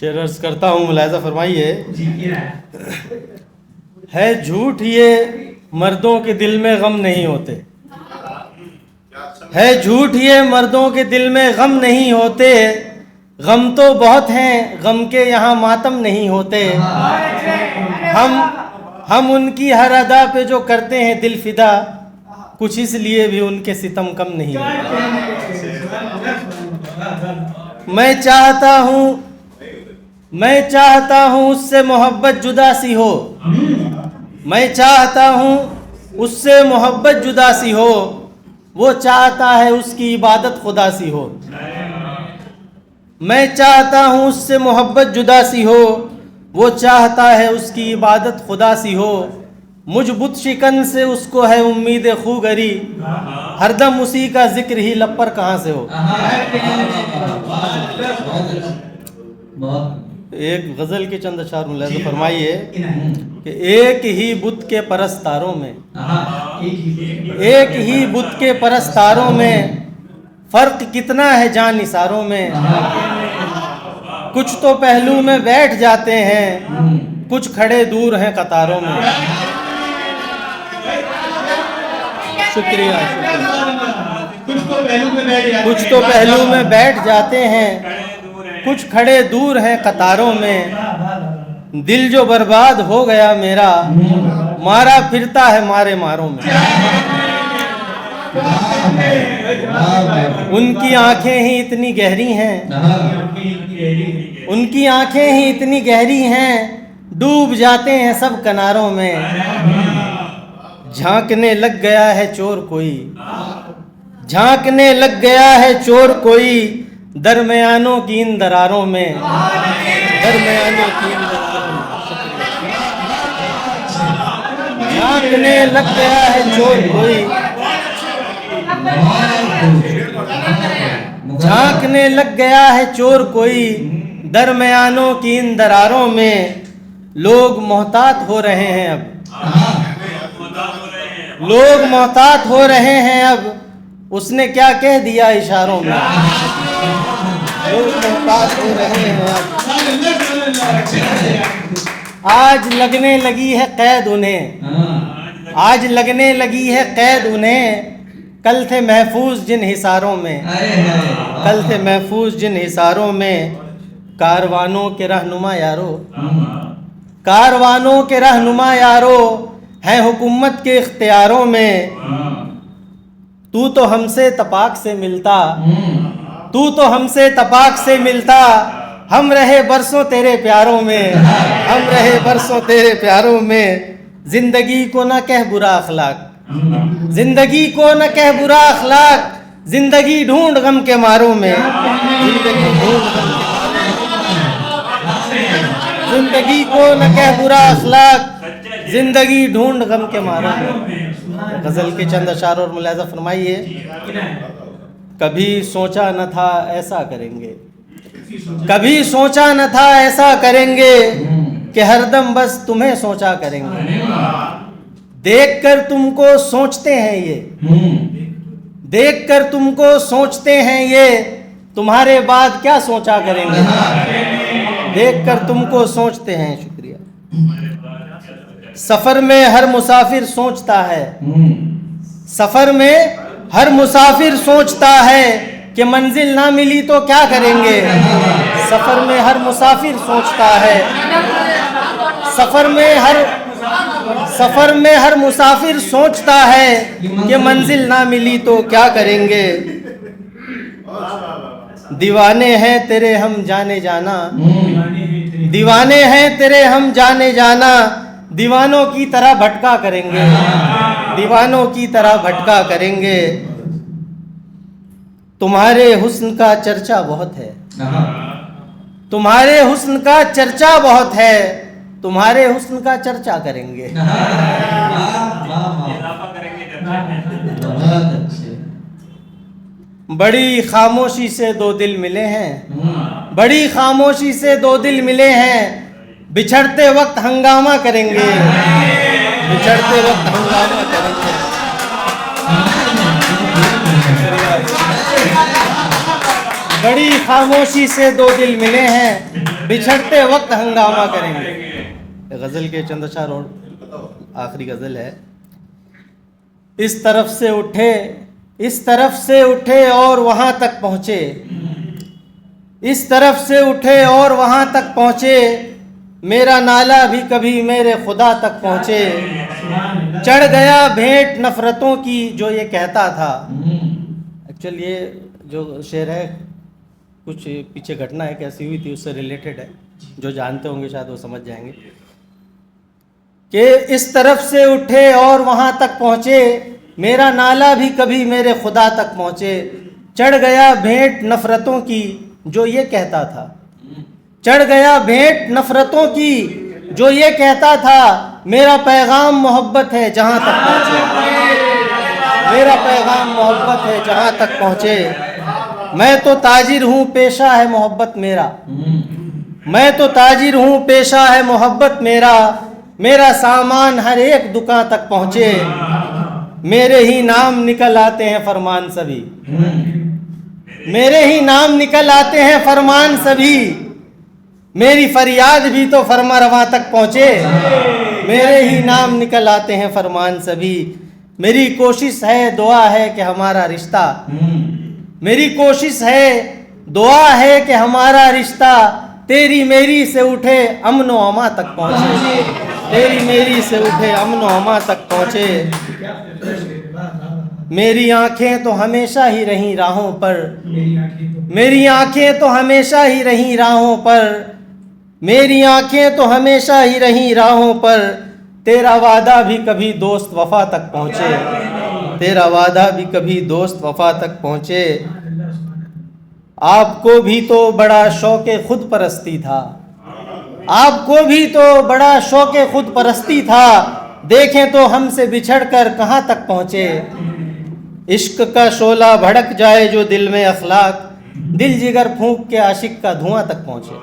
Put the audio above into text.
शेर अर्ज करता हूँ, मुलाहिज़ा फरमाइए। है झूठ ये मर्दों के दिल में गम नहीं होते, है झूठ ये मर्दों के दिल में गम नहीं होते, गम तो बहुत हैं गम के यहाँ मातम नहीं होते। हम उनकी हर अदा पे जो करते हैं दिल फिदा, कुछ इसलिए भी उनके सितम कम नहीं होते। मैं चाहता हूँ उससे मोहब्बत जुदा सी हो, मैं चाहता हूँ उससे मोहब्बत जुदा सी हो, वो चाहता है उसकी इबादत खुदा सी हो। मैं चाहता हूँ उससे मोहब्बत जुदा सी हो, वो चाहता है उसकी इबादत खुदा सी हो। मुझ बुत शिकन से उसको है उम्मीद खूगरी, हरदम उसी का जिक्र ही लब पर कहाँ से हो। एक गज़ल के चंद अशार मुलाहिज़ा फरमाइए कि एक ही बुत के परस्तारों में, एक ही बुत के परस्तारों में फ़र्क कितना है जान निसारों में। कुछ तो पहलू में बैठ जाते हैं, कुछ खड़े दूर हैं कतारों में। शुक्रिया। कुछ तो पहलू में बैठ जाते हैं, कुछ खड़े दूर हैं कतारों में। दिल जो बर्बाद हो गया मेरा, मारा फिरता है मारे मारों में। उनकी आंखें ही इतनी गहरी हैं, उनकी आंखें ही इतनी गहरी हैं, डूब जाते हैं सब किनारों में। झांकने लग गया है चोर कोई, झांकने लग गया है चोर कोई, दरमियानों की इन दरारों में, दरमियानों की इन दरारों में। झांकने लग गया है चोर कोई, झांकने लग गया है चोर कोई, दरमियानों की इन दरारों में। लोग मोहतात हो रहे हैं अब, लोग मोहतात हो रहे हैं अब, उसने क्या कह दिया इशारों में। लोग मोहतात हो रहे हैं अब, आज लगने लगी है कैद उन्हें, आज लगने लगी है कैद उन्हें। कल थे महफूज जिन हिसारों में, कल थे महफूज जिन हिसारों में। कारवानों के रहनुमा यारो, कारवानों के रहनुमा यारो, हैं हुकूमत के इख्तियारों में। तू तो हमसे तपाक से मिलता, तू तो हमसे तपाक से मिलता, हम रहे बरसों तेरे प्यारों में, हम रहे बरसों तेरे प्यारों में। जिंदगी को न कह बुरा अखलाक, जिंदगी को न कह बुरा अखलाक, जिंदगी ढूंढ गम के मारों में, जिंदगी ढूंढ गम के मारों में। जिंदगी को न कह बुरा अखलाक, जिंदगी ढूंढ गम के मारों में। गज़ल के चंद अशार और मुलाहिज़ा फरमाइए। कभी सोचा न था ऐसा करेंगे, कभी सोचा न था ऐसा करेंगे, कि हरदम बस तुम्हें सोचा करेंगे। देखकर तुमको सोचते हैं ये, देखकर तुमको सोचते हैं ये, तुम्हारे बाद क्या सोचा करेंगे। देखकर तुमको सोचते हैं। शुक्रिया। सफर में हर मुसाफिर सोचता है, सफर में हर मुसाफिर सोचता है, कि मंजिल ना मिली तो क्या करेंगे। सफर में हर मुसाफिर सोचता है, सफर में हर मुसाफिर सोचता है, कि मंजिल ना मिली तो क्या करेंगे। दीवाने हैं तेरे हम जाने जाना, दीवाने हैं तेरे हम जाने जाना, दीवानों की तरह भटका करेंगे, दीवानों की तरह भटका करेंगे। तुम्हारे हुस्न का चर्चा बहुत है, तुम्हारे हुस्न का चर्चा बहुत है, तुम्हारे हुस्न का चर्चा करेंगे। बड़ी खामोशी से दो दिल मिले हैं, बड़ी खामोशी से दो दिल मिले हैं, बिछड़ते वक्त हंगामा करेंगे, बिछड़ते वक्त हंगामा करेंगे। बड़ी खामोशी से दो दिल मिले हैं, बिछड़ते वक्त हंगामा करेंगे। गज़ल के चंद अशार और आखिरी गज़ल है। इस तरफ से उठे और वहाँ तक पहुँचे, इस तरफ से उठे और वहाँ तक पहुँचे, मेरा नाला भी कभी मेरे खुदा तक पहुँचे। चढ़ गया भेंट नफ़रतों की जो ये कहता था। एक्चुअली ये जो शेर है कुछ पीछे घटना है कैसी हुई थी उससे रिलेटेड है, जो जानते होंगे शायद वो समझ जाएंगे कि इस तरफ से उठे और वहाँ तक पहुँचे, मेरा नाला भी कभी मेरे खुदा तक पहुँचे। चढ़ गया भेंट नफ़रतों की जो ये कहता था, चढ़ गया भेंट नफ़रतों की जो ये कहता था, मेरा पैगाम मोहब्बत है जहाँ तक पहुँचे, मेरा पैगाम मोहब्बत है जहाँ तक पहुँचे। मैं तो ताजिर हूँ पेशा है मोहब्बत मेरा, मैं तो ताजिर हूँ पेशा है मोहब्बत मेरा, मेरा सामान हर एक दुकान तक पहुँचे, मेरे ही नाम निकल आते हैं फरमान सभी, मेरे ही नाम निकल आते हैं फरमान सभी, मेरी फरियाद भी तो फरमा रवां तक पहुँचे, मेरे ही नाम निकल आते हैं फरमान सभी। मेरी कोशिश है दुआ है कि हमारा रिश्ता, मेरी कोशिश है दुआ है कि हमारा रिश्ता तेरी मेरी से उठे अमन व अमा तक पहुँचे, तेरी मेरी से उठे अमन व अमा तक पहुँचे। मेरी आंखें तो हमेशा ही रहीं राहों पर, मेरी आंखें तो हमेशा ही रहीं राहों पर, मेरी आंखें तो हमेशा ही रहीं राहों पर, तेरा वादा भी कभी दोस्त वफा तक पहुँचे, तेरा वादा भी कभी दोस्त वफा तक पहुँचे। आपको भी तो बड़ा शौक़े खुद परस्ती था, आपको भी तो बड़ा शौक़े खुद परस्ती था, देखें तो हमसे बिछड़ कर कहाँ तक पहुँचे। इश्क का शोला भड़क जाए जो दिल में अखलाक, दिल जिगर फूंक के आशिक का धुआं तक पहुँचे।